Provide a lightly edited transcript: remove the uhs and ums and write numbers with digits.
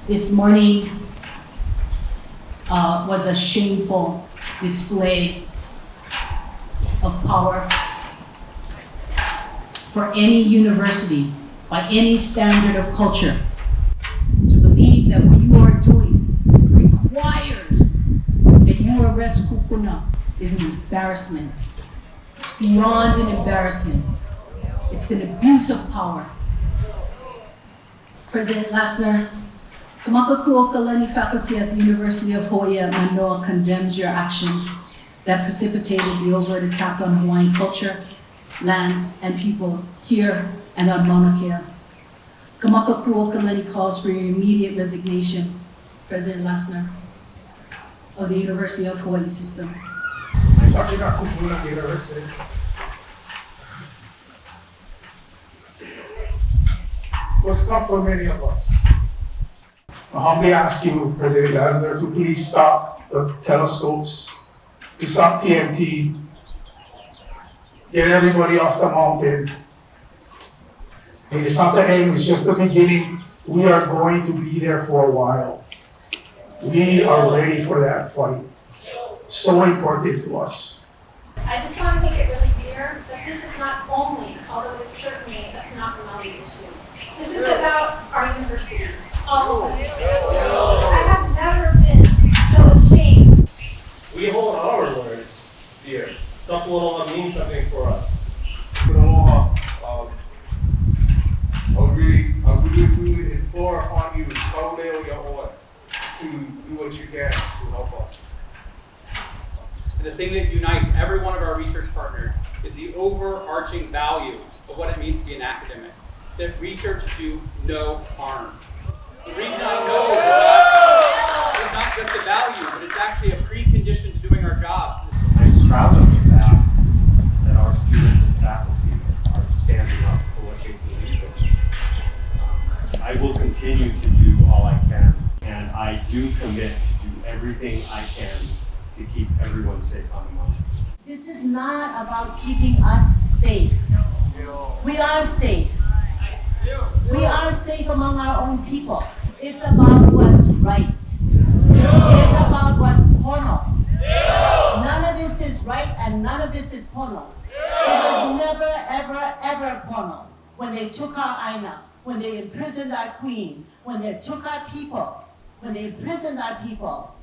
This morning was a shameful display of power for any university, by any standard of culture, to believe that what you are doing requires that you arrest kūpuna is an embarrassment. It's beyond an embarrassment. It's an abuse of power. President Lassner, UH faculty at the University of Hawaii at Manoa condemns your actions that precipitated the overt attack on Hawaiian culture, lands, and people here and on Maunakea. UH calls for your immediate resignation, President Lassner, of the University of Hawaii system. Was tough for many of us. I humbly ask you, President Lassner, to please stop the telescopes, to stop TNT, get everybody off the mountain. And it's not the end, it's just the beginning. We are going to be there for a while. We are ready for that fight. So important to us. I just want to make it really clear that this is not only, although it's certainly a Kanaka issue, this is about our university, all of us. I have never been so ashamed. We hold our words dear. Tapualoha means something for us. Aloha. I really implore upon you, Kauleo Yahoa, to do what you can to help us. And the thing that unites every one of our research partners is the overarching value of what it means to be an academic. That research do no harm. The reason I know is not just a value, but it's actually a precondition to doing our jobs. I'm proud of the fact that our students and faculty are standing up for what they believe in. I will continue to do all I can, and I do commit to do everything I can to keep everyone safe on the mountain. This is not about keeping us safe. We are safe. We are safe among our own people. It's about what's right. It's about what's pono. None of this is right and none of this is pono. It was never, ever, ever pono. When they took our aina, when they imprisoned our queen, when they took our people, when they imprisoned our people,